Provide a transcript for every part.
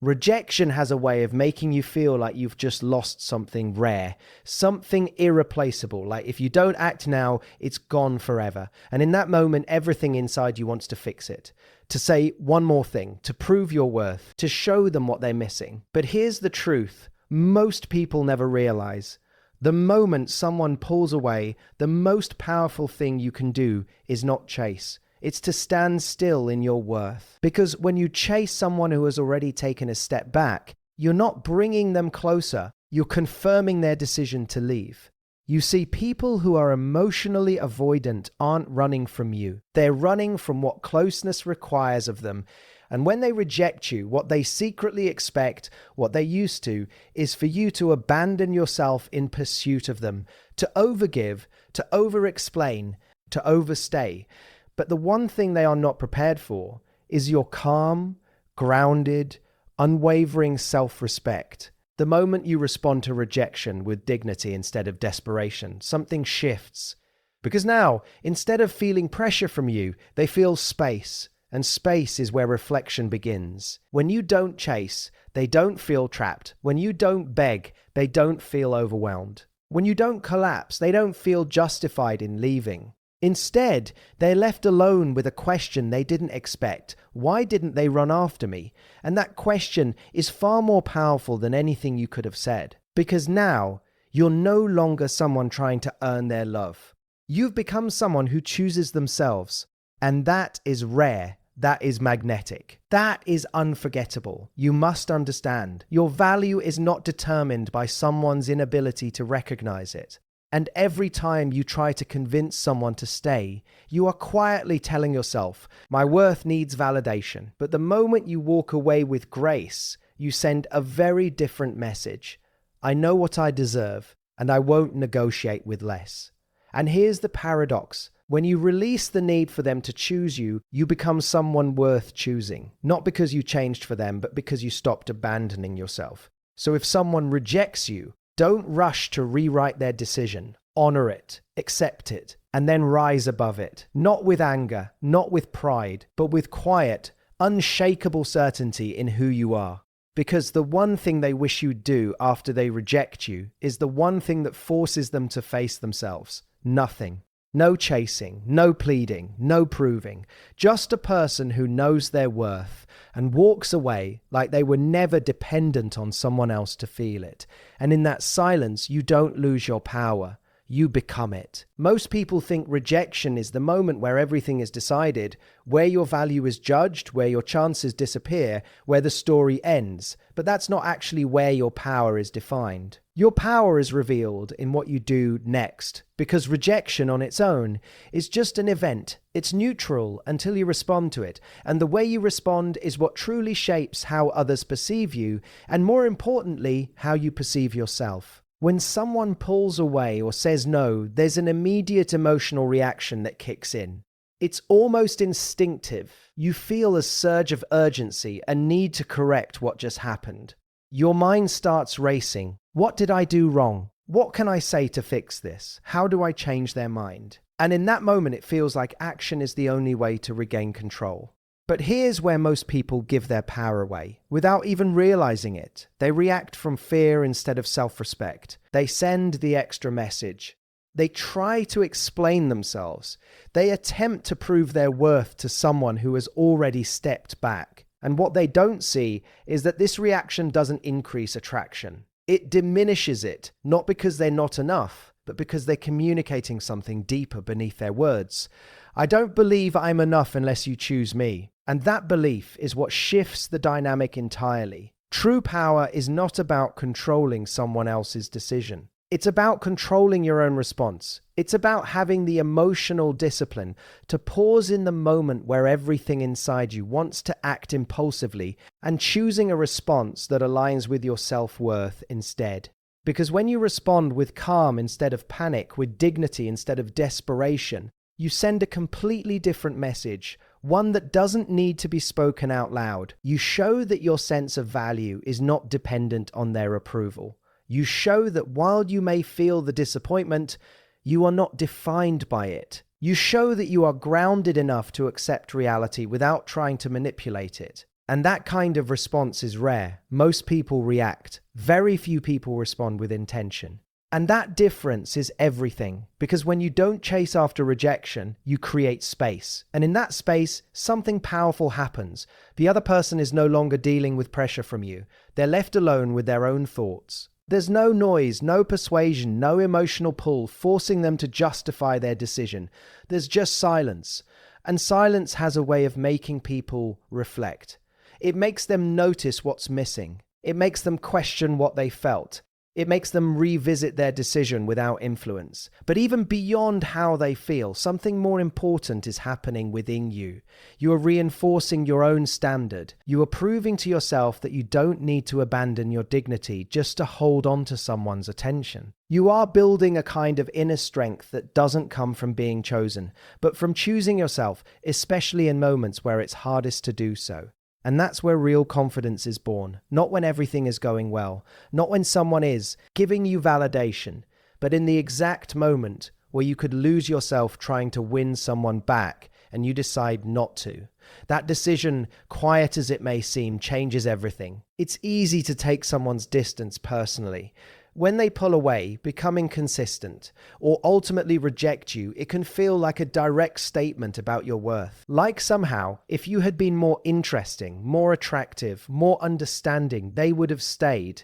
Rejection has a way of making you feel like you've just lost something rare, something irreplaceable. Like if you don't act now, it's gone forever. And in that moment, everything inside you wants to fix it, to say one more thing, to prove your worth, to show them what they're missing. But here's the truth. Most people never realize. The moment someone pulls away, the most powerful thing you can do is not chase. It's to stand still in your worth. Because when you chase someone who has already taken a step back, you're not bringing them closer, you're confirming their decision to leave. You see, people who are emotionally avoidant aren't running from you. They're running from what closeness requires of them. And when they reject you, what they secretly expect, what they're used to, is for you to abandon yourself in pursuit of them, to overgive, to over-explain, to overstay. But the one thing they are not prepared for is your calm, grounded, unwavering self-respect. The moment you respond to rejection with dignity instead of desperation, something shifts. Because now, instead of feeling pressure from you, they feel space. And space is where reflection begins. When you don't chase, they don't feel trapped. When you don't beg, they don't feel overwhelmed. When you don't collapse, they don't feel justified in leaving. Instead, they're left alone with a question they didn't expect. Why didn't they run after me? And that question is far more powerful than anything you could have said. Because now, you're no longer someone trying to earn their love. You've become someone who chooses themselves. And that is rare. That is magnetic. That is unforgettable. You must understand. Your value is not determined by someone's inability to recognize it. And every time you try to convince someone to stay, you are quietly telling yourself, my worth needs validation. But the moment you walk away with grace, you send a very different message. I know what I deserve, and I won't negotiate with less. And here's the paradox. When you release the need for them to choose you, you become someone worth choosing. Not because you changed for them, but because you stopped abandoning yourself. So if someone rejects you, don't rush to rewrite their decision. Honor it, accept it, and then rise above it. Not with anger, not with pride, but with quiet, unshakable certainty in who you are. Because the one thing they wish you'd do after they reject you is the one thing that forces them to face themselves. Nothing. No chasing, no pleading, no proving. Just a person who knows their worth and walks away like they were never dependent on someone else to feel it. And in that silence, you don't lose your power. You become it. Most people think rejection is the moment where everything is decided, where your value is judged, where your chances disappear, where the story ends. But that's not actually where your power is defined. Your power is revealed in what you do next, because rejection on its own is just an event. It's neutral until you respond to it, and the way you respond is what truly shapes how others perceive you, and more importantly, how you perceive yourself. When someone pulls away or says no, there's an immediate emotional reaction that kicks in. It's almost instinctive. You feel a surge of urgency, a need to correct what just happened. Your mind starts racing. What did I do wrong? What can I say to fix this? How do I change their mind? And in that moment, it feels like action is the only way to regain control. But here's where most people give their power away, without even realizing it. They react from fear instead of self-respect. They send the extra message. They try to explain themselves. They attempt to prove their worth to someone who has already stepped back. And what they don't see is that this reaction doesn't increase attraction. It diminishes it, not because they're not enough, but because they're communicating something deeper beneath their words. I don't believe I'm enough unless you choose me. And that belief is what shifts the dynamic entirely. True power is not about controlling someone else's decision. It's about controlling your own response. It's about having the emotional discipline to pause in the moment where everything inside you wants to act impulsively and choosing a response that aligns with your self-worth instead. Because when you respond with calm instead of panic, with dignity instead of desperation, you send a completely different message, one that doesn't need to be spoken out loud. You show that your sense of value is not dependent on their approval. You show that while you may feel the disappointment, you are not defined by it. You show that you are grounded enough to accept reality without trying to manipulate it. And that kind of response is rare. Most people react. Very few people respond with intention. And that difference is everything, because when you don't chase after rejection, you create space. And in that space, something powerful happens. The other person is no longer dealing with pressure from you. They're left alone with their own thoughts. There's no noise, no persuasion, no emotional pull forcing them to justify their decision. There's just silence. And silence has a way of making people reflect. It makes them notice what's missing. It makes them question what they felt. It makes them revisit their decision without influence. But even beyond how they feel, something more important is happening within you. You are reinforcing your own standard. You are proving to yourself that you don't need to abandon your dignity just to hold on to someone's attention. You are building a kind of inner strength that doesn't come from being chosen, but from choosing yourself, especially in moments where it's hardest to do so. And that's where real confidence is born. Not when everything is going well, not when someone is giving you validation, but in the exact moment where you could lose yourself trying to win someone back and you decide not to. That decision, quiet as it may seem, changes everything. It's easy to take someone's distance personally. When they pull away, become inconsistent, or ultimately reject you, it can feel like a direct statement about your worth. Like somehow, if you had been more interesting, more attractive, more understanding, they would have stayed.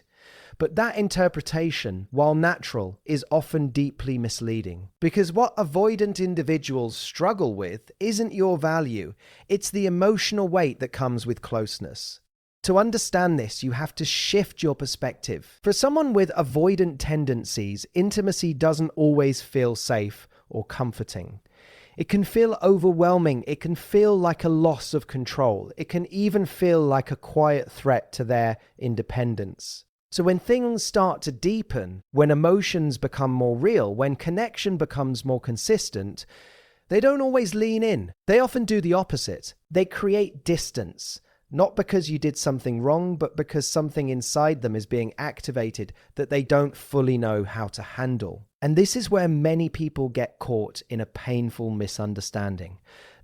But that interpretation, while natural, is often deeply misleading. Because what avoidant individuals struggle with isn't your value, it's the emotional weight that comes with closeness. To understand this, you have to shift your perspective. For someone with avoidant tendencies, intimacy doesn't always feel safe or comforting. It can feel overwhelming. It can feel like a loss of control. It can even feel like a quiet threat to their independence. So when things start to deepen, when emotions become more real, when connection becomes more consistent, they don't always lean in. They often do the opposite. They create distance. Not because you did something wrong, but because something inside them is being activated that they don't fully know how to handle. And this is where many people get caught in a painful misunderstanding.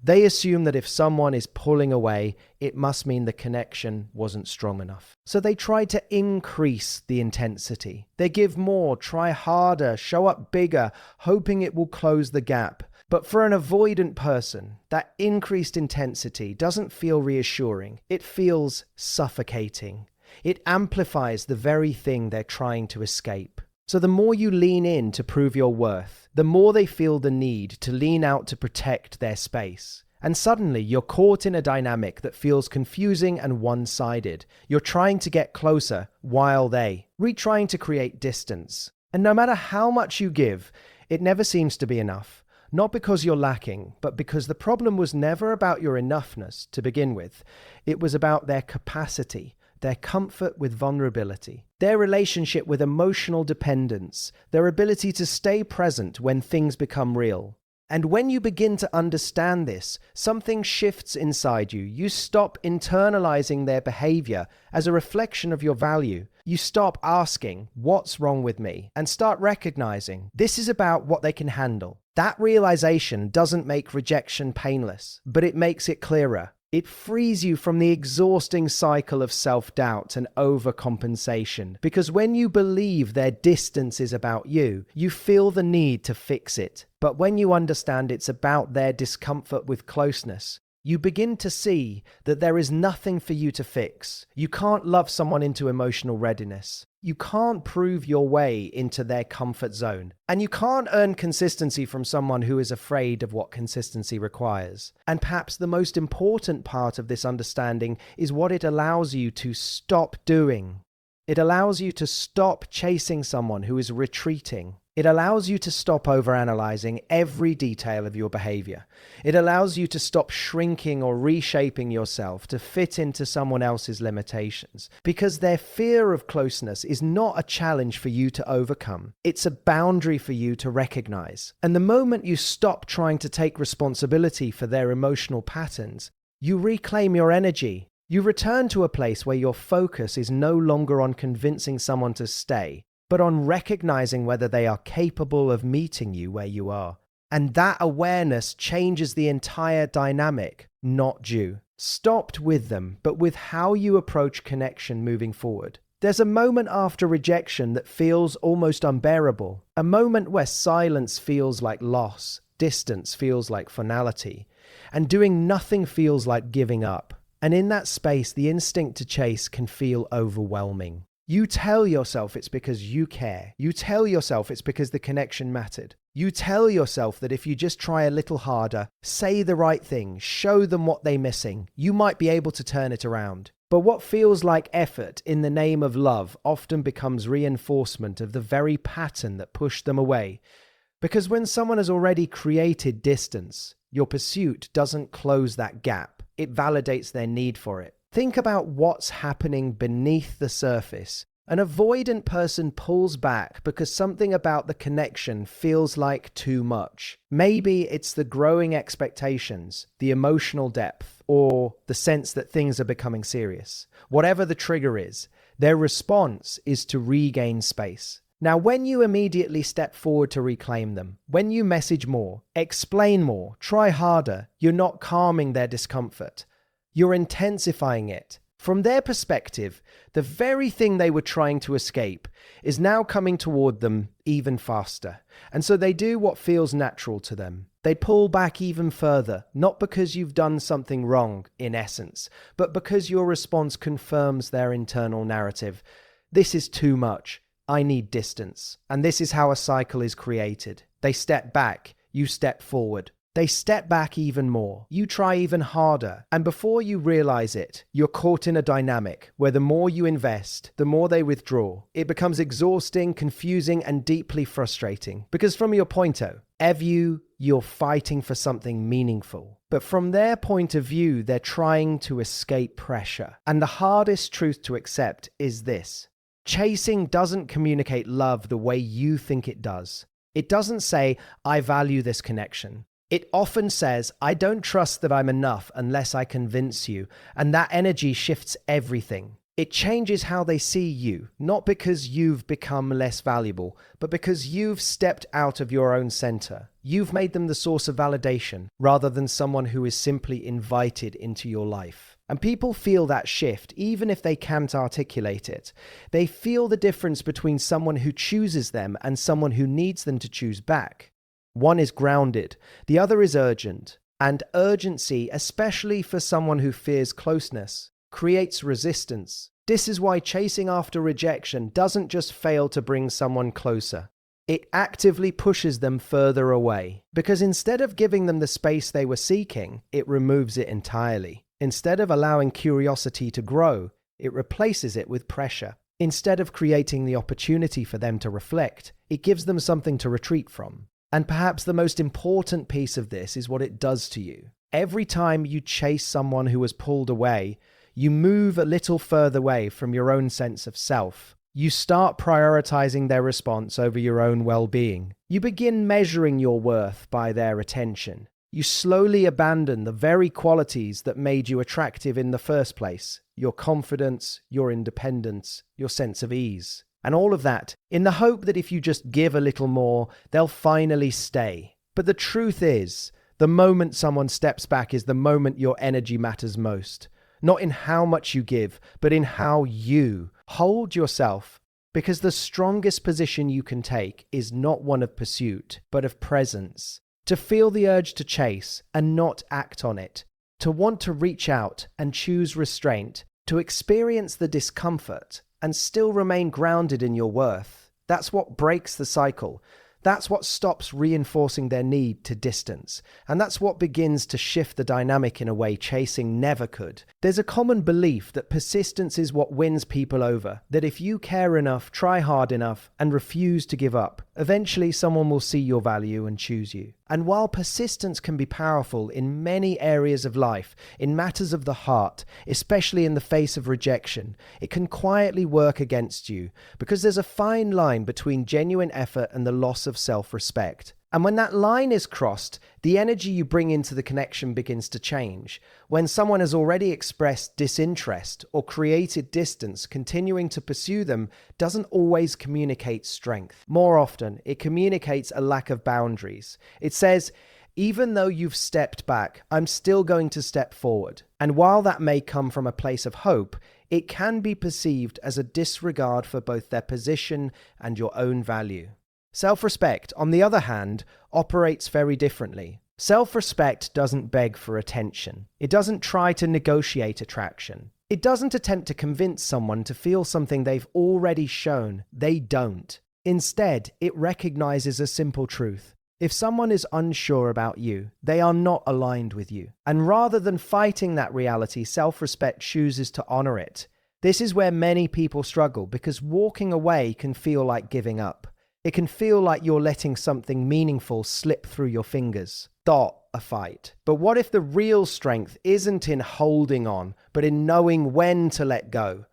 They assume that if someone is pulling away, it must mean the connection wasn't strong enough. So they try to increase the intensity. They give more, try harder, show up bigger, hoping it will close the gap. But for an avoidant person, that increased intensity doesn't feel reassuring. It feels suffocating. It amplifies the very thing they're trying to escape. So the more you lean in to prove your worth, the more they feel the need to lean out to protect their space. And suddenly you're caught in a dynamic that feels confusing and one-sided. You're trying to get closer while they're trying to create distance. And no matter how much you give, it never seems to be enough. Not because you're lacking, but because the problem was never about your enoughness to begin with. It was about their capacity, their comfort with vulnerability, their relationship with emotional dependence, their ability to stay present when things become real. And when you begin to understand this, something shifts inside you. You stop internalizing their behavior as a reflection of your value. You stop asking, what's wrong with me? And start recognizing this is about what they can handle. That realization doesn't make rejection painless, but it makes it clearer. It frees you from the exhausting cycle of self-doubt and overcompensation, because when you believe their distance is about you, you feel the need to fix it. But when you understand it's about their discomfort with closeness, you begin to see that there is nothing for you to fix. You can't love someone into emotional readiness. You can't prove your way into their comfort zone. And you can't earn consistency from someone who is afraid of what consistency requires. And perhaps the most important part of this understanding is what it allows you to stop doing. It allows you to stop chasing someone who is retreating. It allows you to stop overanalyzing every detail of your behavior. It allows you to stop shrinking or reshaping yourself to fit into someone else's limitations, because their fear of closeness is not a challenge for you to overcome. It's a boundary for you to recognize. And the moment you stop trying to take responsibility for their emotional patterns, you reclaim your energy. You return to a place where your focus is no longer on convincing someone to stay, but on recognizing whether they are capable of meeting you where you are. And that awareness changes the entire dynamic, not you. stopped with them, but with how you approach connection moving forward. There's a moment after rejection that feels almost unbearable, a moment where silence feels like loss, distance feels like finality, and doing nothing feels like giving up. And in that space, the instinct to chase can feel overwhelming. You tell yourself it's because you care. You tell yourself it's because the connection mattered. You tell yourself that if you just try a little harder, say the right thing, show them what they're missing, you might be able to turn it around. But what feels like effort in the name of love often becomes reinforcement of the very pattern that pushed them away. Because when someone has already created distance, your pursuit doesn't close that gap. It validates their need for it. Think about what's happening beneath the surface. An avoidant person pulls back because something about the connection feels like too much. Maybe it's the growing expectations, the emotional depth, or the sense that things are becoming serious. Whatever the trigger is, their response is to regain space. Now, when you immediately step forward to reclaim them, when you message more, explain more, try harder, you're not calming their discomfort. You're intensifying it. From their perspective, the very thing they were trying to escape is now coming toward them even faster. And so they do what feels natural to them. They pull back even further, not because you've done something wrong, in essence, but because your response confirms their internal narrative. This is too much. I need distance. And this is how a cycle is created. They step back, you step forward. They step back even more. You try even harder. And before you realize it, you're caught in a dynamic where the more you invest, the more they withdraw. It becomes exhausting, confusing, and deeply frustrating. Because from your point of view, you're fighting for something meaningful. But from their point of view, they're trying to escape pressure. And the hardest truth to accept is this. Chasing doesn't communicate love the way you think it does. It doesn't say, I value this connection. It often says, I don't trust that I'm enough unless I convince you, and that energy shifts everything. It changes how they see you, not because you've become less valuable, but because you've stepped out of your own center. You've made them the source of validation, rather than someone who is simply invited into your life. And people feel that shift, even if they can't articulate it. They feel the difference between someone who chooses them and someone who needs them to choose back. One is grounded, the other is urgent. And urgency, especially for someone who fears closeness, creates resistance. This is why chasing after rejection doesn't just fail to bring someone closer. It actively pushes them further away. Because instead of giving them the space they were seeking, it removes it entirely. Instead of allowing curiosity to grow, it replaces it with pressure. Instead of creating the opportunity for them to reflect, it gives them something to retreat from. And perhaps the most important piece of this is what it does to you. Every time you chase someone who has pulled away, you move a little further away from your own sense of self. You start prioritizing their response over your own well-being. You begin measuring your worth by their attention. You slowly abandon the very qualities that made you attractive in the first place. Your confidence, your independence, your sense of ease. And all of that, in the hope that if you just give a little more, they'll finally stay. But the truth is, the moment someone steps back is the moment your energy matters most. Not in how much you give, but in how you hold yourself. Because the strongest position you can take is not one of pursuit, but of presence. To feel the urge to chase and not act on it. To want to reach out and choose restraint. To experience the discomfort and still remain grounded in your worth. That's what breaks the cycle. That's what stops reinforcing their need to distance. And that's what begins to shift the dynamic in a way chasing never could. There's a common belief that persistence is what wins people over. That if you care enough, try hard enough, and refuse to give up, eventually someone will see your value and choose you. And while persistence can be powerful in many areas of life, in matters of the heart, especially in the face of rejection, it can quietly work against you because there's a fine line between genuine effort and the loss of self-respect. And when that line is crossed, the energy you bring into the connection begins to change. When someone has already expressed disinterest or created distance, continuing to pursue them doesn't always communicate strength. More often, it communicates a lack of boundaries. It says, Even though you've stepped back, I'm still going to step forward. And while that may come from a place of hope, it can be perceived as a disregard for both their position and your own value. Self-respect, on the other hand, operates very differently. Self-respect doesn't beg for attention. It doesn't try to negotiate attraction. It doesn't attempt to convince someone to feel something they've already shown they don't. Instead, it recognizes a simple truth. If someone is unsure about you, they are not aligned with you. And rather than fighting that reality, self-respect chooses to honor it. This is where many people struggle because walking away can feel like giving up. It can feel like you're letting something meaningful slip through your fingers. A fight. But what if the real strength isn't in holding on, but in knowing when to let go?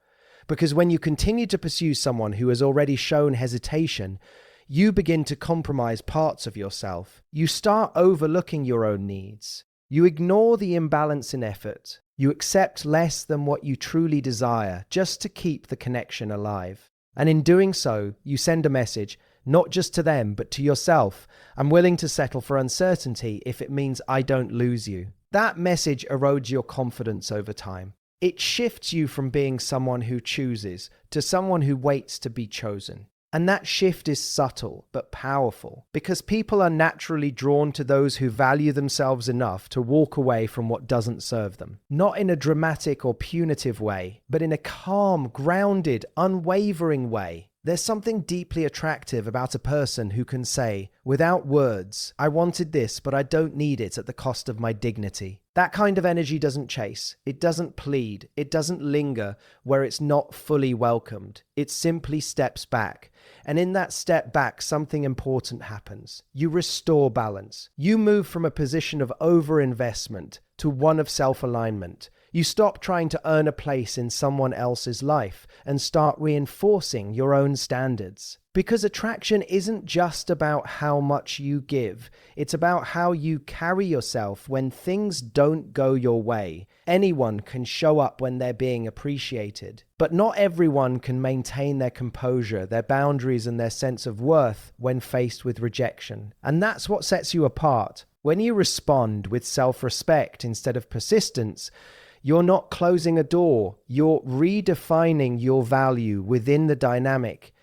Because when you continue to pursue someone who has already shown hesitation, you begin to compromise parts of yourself. You start overlooking your own needs. You ignore the imbalance in effort. You accept less than what you truly desire just to keep the connection alive. And in doing so, you send a message, not just to them, but to yourself. I'm willing to settle for uncertainty if it means I don't lose you. That message erodes your confidence over time. It shifts you from being someone who chooses to someone who waits to be chosen. And that shift is subtle but powerful because people are naturally drawn to those who value themselves enough to walk away from what doesn't serve them. Not in a dramatic or punitive way, but in a calm, grounded, unwavering way. There's something deeply attractive about a person who can say, without words, I wanted this, but I don't need it at the cost of my dignity. That kind of energy doesn't chase, it doesn't plead, it doesn't linger where it's not fully welcomed. It simply steps back. And in that step back, something important happens. You restore balance. You move from a position of overinvestment to one of self-alignment. You stop trying to earn a place in someone else's life and start reinforcing your own standards. Because attraction isn't just about how much you give, it's about how you carry yourself when things don't go your way. Anyone can show up when they're being appreciated, but not everyone can maintain their composure, their boundaries, and their sense of worth when faced with rejection. And that's what sets you apart. When you respond with self-respect instead of persistence, you're not closing a door, you're redefining your value within the dynamic.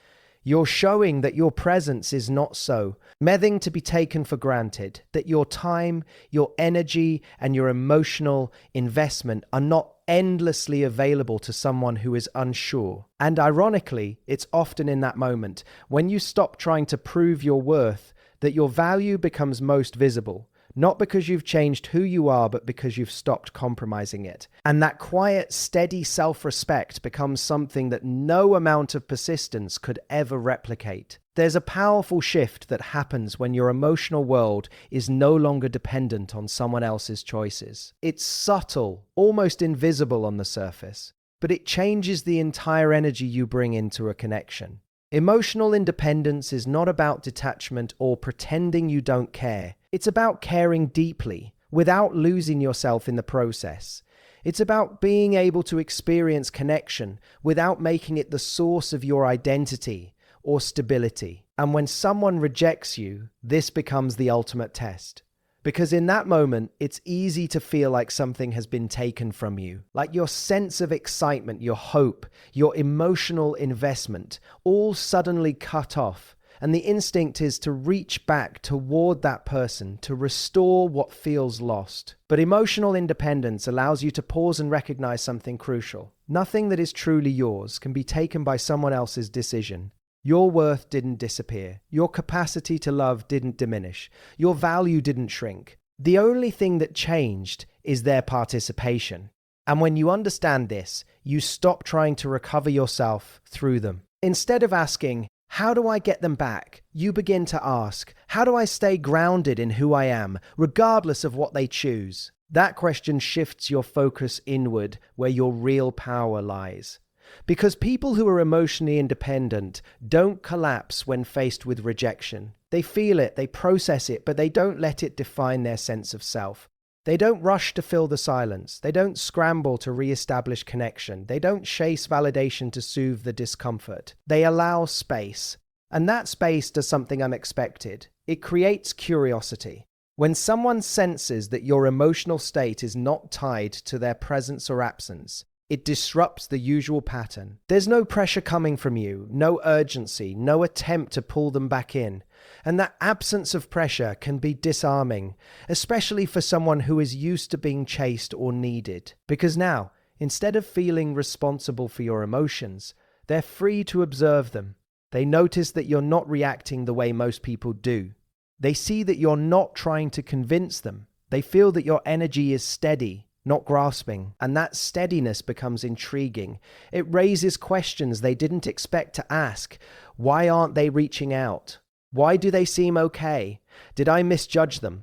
You're showing that your presence is not so meaning to be taken for granted, that your time, your energy, and your emotional investment are not endlessly available to someone who is unsure. And ironically, it's often in that moment, when you stop trying to prove your worth, that your value becomes most visible. Not because you've changed who you are, but because you've stopped compromising it. And that quiet, steady self-respect becomes something that no amount of persistence could ever replicate. There's a powerful shift that happens when your emotional world is no longer dependent on someone else's choices. It's subtle, almost invisible on the surface, but it changes the entire energy you bring into a connection. Emotional independence is not about detachment or pretending you don't care. It's about caring deeply, without losing yourself in the process. It's about being able to experience connection without making it the source of your identity or stability. And when someone rejects you, this becomes the ultimate test. Because in that moment, it's easy to feel like something has been taken from you. Like your sense of excitement, your hope, your emotional investment, all suddenly cut off. And the instinct is to reach back toward that person, to restore what feels lost. But emotional independence allows you to pause and recognize something crucial. Nothing that is truly yours can be taken by someone else's decision. Your worth didn't disappear. Your capacity to love didn't diminish. Your value didn't shrink. The only thing that changed is their participation. And when you understand this, you stop trying to recover yourself through them. Instead of asking, how do I get them back? You begin to ask, how do I stay grounded in who I am, regardless of what they choose? That question shifts your focus inward, where your real power lies. Because people who are emotionally independent don't collapse when faced with rejection. They feel it, they process it, but they don't let it define their sense of self. They don't rush to fill the silence. They don't scramble to re-establish connection. They don't chase validation to soothe the discomfort. They allow space. And that space does something unexpected. It creates curiosity. When someone senses that your emotional state is not tied to their presence or absence, it disrupts the usual pattern. There's no pressure coming from you, no urgency, no attempt to pull them back in. And that absence of pressure can be disarming, especially for someone who is used to being chased or needed. Because now, instead of feeling responsible for your emotions, they're free to observe them. They notice that you're not reacting the way most people do. They see that you're not trying to convince them. They feel that your energy is steady, not grasping, and that steadiness becomes intriguing. It raises questions they didn't expect to ask. Why aren't they reaching out? Why do they seem okay? Did I misjudge them?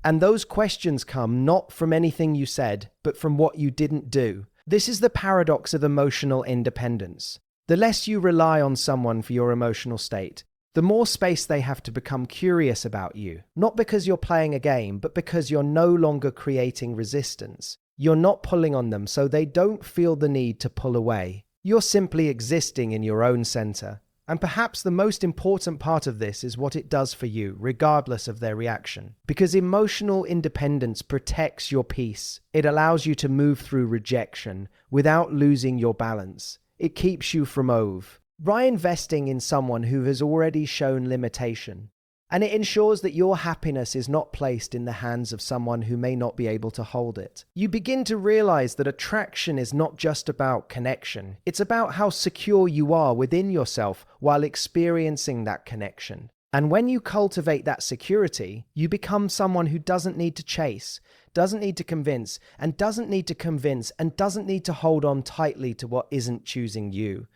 And those questions come not from anything you said, but from what you didn't do. This is the paradox of emotional independence. The less you rely on someone for your emotional state, the more space they have to become curious about you. Not because you're playing a game, but because you're no longer creating resistance. You're not pulling on them, so they don't feel the need to pull away. You're simply existing in your own center. And perhaps the most important part of this is what it does for you, regardless of their reaction. Because emotional independence protects your peace. It allows you to move through rejection without losing your balance. It keeps you from by investing in someone who has already shown limitation. And it ensures that your happiness is not placed in the hands of someone who may not be able to hold it. You begin to realize that attraction is not just about connection. It's about how secure you are within yourself while experiencing that connection. And when you cultivate that security, you become someone who doesn't need to chase, doesn't need to convince, and doesn't need to hold on tightly to what isn't choosing you.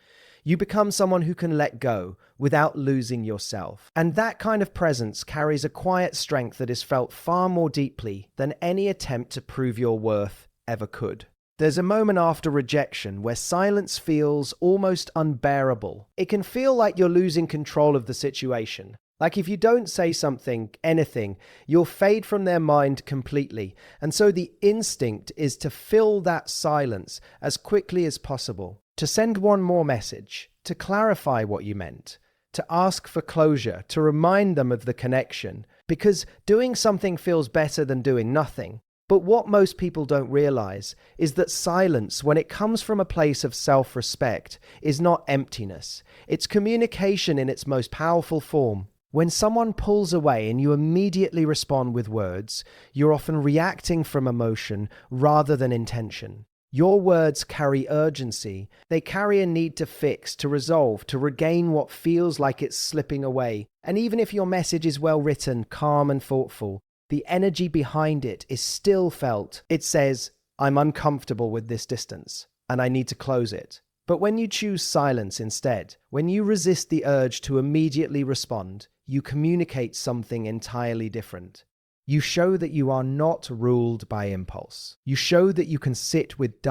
You become someone who can let go without losing yourself. And that kind of presence carries a quiet strength that is felt far more deeply than any attempt to prove your worth ever could. There's a moment after rejection where silence feels almost unbearable. It can feel like you're losing control of the situation. Like if you don't say anything, you'll fade from their mind completely. And so the instinct is to fill that silence as quickly as possible. To send one more message, to clarify what you meant, to ask for closure, to remind them of the connection, because doing something feels better than doing nothing. But what most people don't realize is that silence, when it comes from a place of self-respect, is not emptiness. It's communication in its most powerful form. When someone pulls away and you immediately respond with words, you're often reacting from emotion rather than intention. Your words carry urgency. They carry a need to fix, to resolve, to regain what feels like it's slipping away. And even if your message is well written, calm and thoughtful, the energy behind it is still felt. It says, I'm uncomfortable with this distance, and I need to close it. But when you choose silence instead, when you resist the urge to immediately respond, you communicate something entirely different. You show that you are not ruled by impulse. You show that you can sit with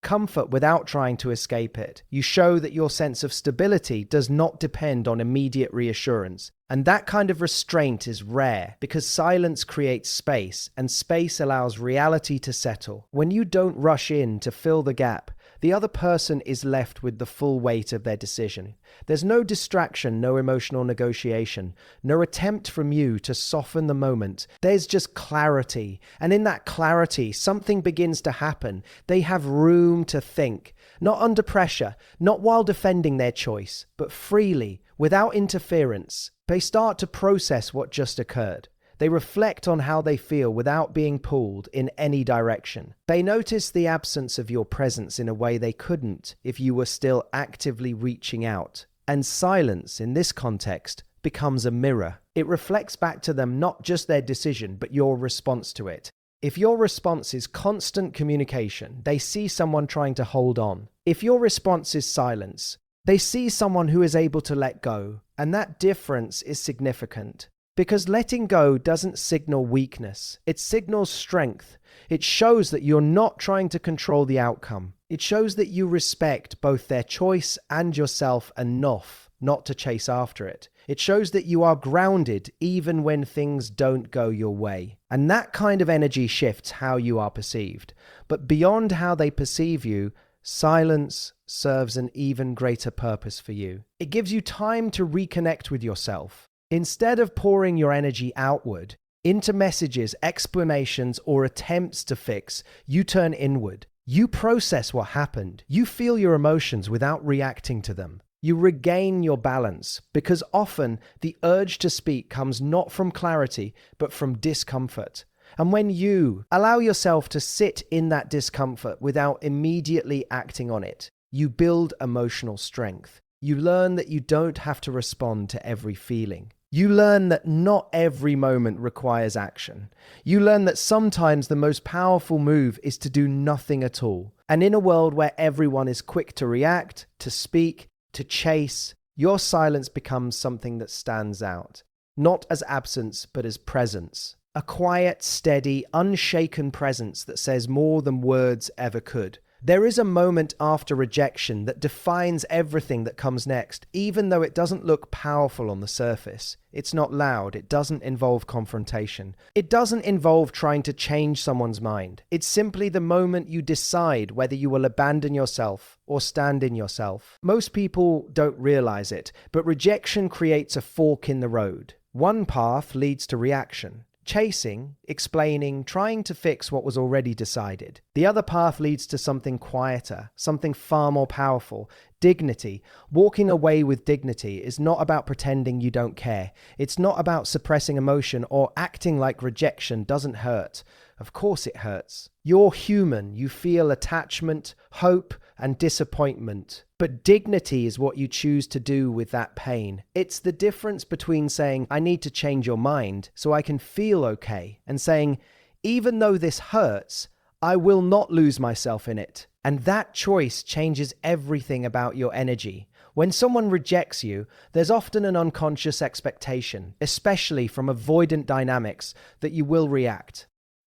comfort without trying to escape it. You show that your sense of stability does not depend on immediate reassurance. And that kind of restraint is rare because silence creates space, and space allows reality to settle. When you don't rush in to fill the gap, the other person is left with the full weight of their decision. There's no distraction, no emotional negotiation, no attempt from you to soften the moment. There's just clarity. And in that clarity, something begins to happen. They have room to think, not under pressure, not while defending their choice, but freely, without interference. They start to process what just occurred. They reflect on how they feel without being pulled in any direction. They notice the absence of your presence in a way they couldn't if you were still actively reaching out. And silence, in this context, becomes a mirror. It reflects back to them not just their decision, but your response to it. If your response is constant communication, they see someone trying to hold on. If your response is silence, they see someone who is able to let go. And that difference is significant. Because letting go doesn't signal weakness. It signals strength. It shows that you're not trying to control the outcome. It shows that you respect both their choice and yourself enough not to chase after it. It shows that you are grounded even when things don't go your way. And that kind of energy shifts how you are perceived. But beyond how they perceive you, silence serves an even greater purpose for you. It gives you time to reconnect with yourself. Instead of pouring your energy outward, Into messages, explanations, or attempts to fix, you turn inward. You process what happened. You feel your emotions without reacting to them. You regain your balance, because often the urge to speak comes not from clarity, but from discomfort. And when you allow yourself to sit in that discomfort without immediately acting on it, you build emotional strength. You learn that you don't have to respond to every feeling. You learn that not every moment requires action. You learn that sometimes the most powerful move is to do nothing at all. And in a world where everyone is quick to react, to speak, to chase, your silence becomes something that stands out. Not as absence, but as presence. A quiet, steady, unshaken presence that says more than words ever could. There is a moment after rejection that defines everything that comes next, even though it doesn't look powerful on the surface. It's not loud. It doesn't involve confrontation. It doesn't involve trying to change someone's mind. It's simply the moment you decide whether you will abandon yourself or stand in yourself. Most people don't realize it, but rejection creates a fork in the road. One path leads to reaction. Chasing, explaining, trying to fix what was already decided. The other path leads to something quieter, something far more powerful. Dignity. Walking away with dignity is not about pretending you don't care. It's not about suppressing emotion or acting like rejection doesn't hurt. Of course it hurts. You're human. You feel attachment, hope, and disappointment. But dignity is what you choose to do with that pain. It's the difference between saying, I need to change your mind so I can feel okay, and saying, even though this hurts, I will not lose myself in it. And that choice changes everything about your energy. When someone rejects you, there's often an unconscious expectation, especially from avoidant dynamics, that you will react.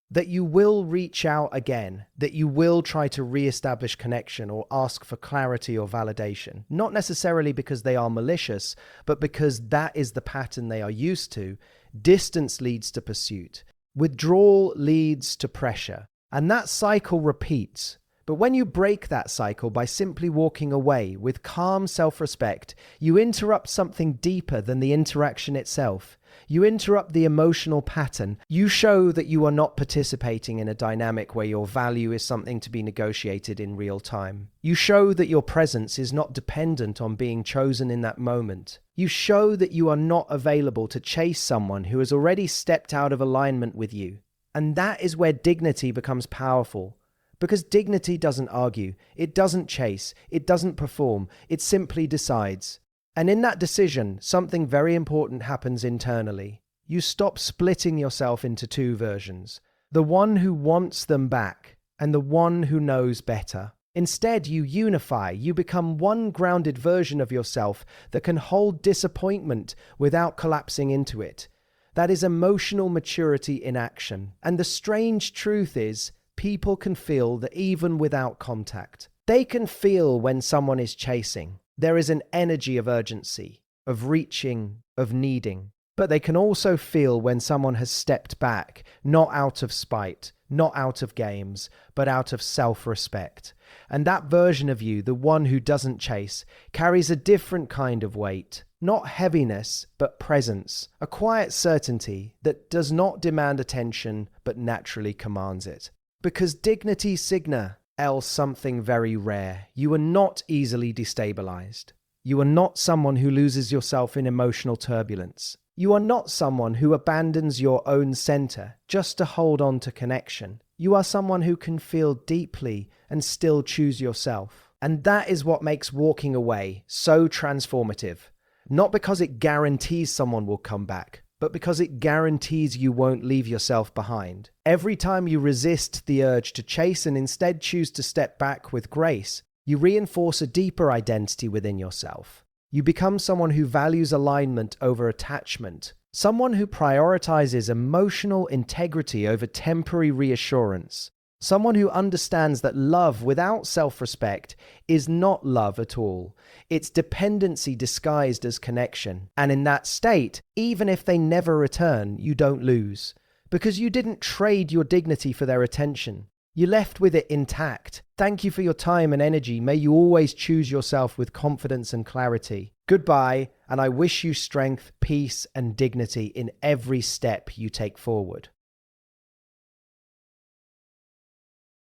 That you will reach out again, that you will try to re-establish connection or ask for clarity or validation. Not necessarily because they are malicious, but because that is the pattern they are used to. Distance leads to pursuit. Withdrawal leads to pressure. And that cycle repeats. But when you break that cycle by simply walking away with calm self-respect, you interrupt something deeper than the interaction itself. You interrupt the emotional pattern. You show that you are not participating in a dynamic where your value is something to be negotiated in real time. You show that your presence is not dependent on being chosen in that moment. You show that you are not available to chase someone who has already stepped out of alignment with you. And that is where dignity becomes powerful. Because dignity doesn't argue, it doesn't chase, it doesn't perform, it simply decides. And in that decision, something very important happens internally. You stop splitting yourself into two versions. The one who wants them back, and the one who knows better. Instead, you unify, you become one grounded version of yourself that can hold disappointment without collapsing into it. That is emotional maturity in action. And the strange truth is, people can feel that even without contact. They can feel when someone is chasing. There is an energy of urgency, of reaching, of needing. But they can also feel when someone has stepped back, not out of spite, not out of games, but out of self-respect. And that version of you, the one who doesn't chase, carries a different kind of weight. Not heaviness, but presence. A quiet certainty that does not demand attention, but naturally commands it. Because dignity signa, else something very rare. You are not easily destabilized. You are not someone who loses yourself in emotional turbulence. You are not someone who abandons your own center just to hold on to connection. You are someone who can feel deeply and still choose yourself. And that is what makes walking away so transformative. Not because it guarantees someone will come back, but because it guarantees you won't leave yourself behind. Every time you resist the urge to chase and instead choose to step back with grace, you reinforce a deeper identity within yourself. You become someone who values alignment over attachment, someone who prioritizes emotional integrity over temporary reassurance, someone who understands that love without self-respect is not love at all. It's dependency disguised as connection. And in that state, even if they never return, you don't lose. Because you didn't trade your dignity for their attention. You left with it intact. Thank you for your time and energy. May you always choose yourself with confidence and clarity. Goodbye. and I wish you strength, peace, and dignity in every step you take forward.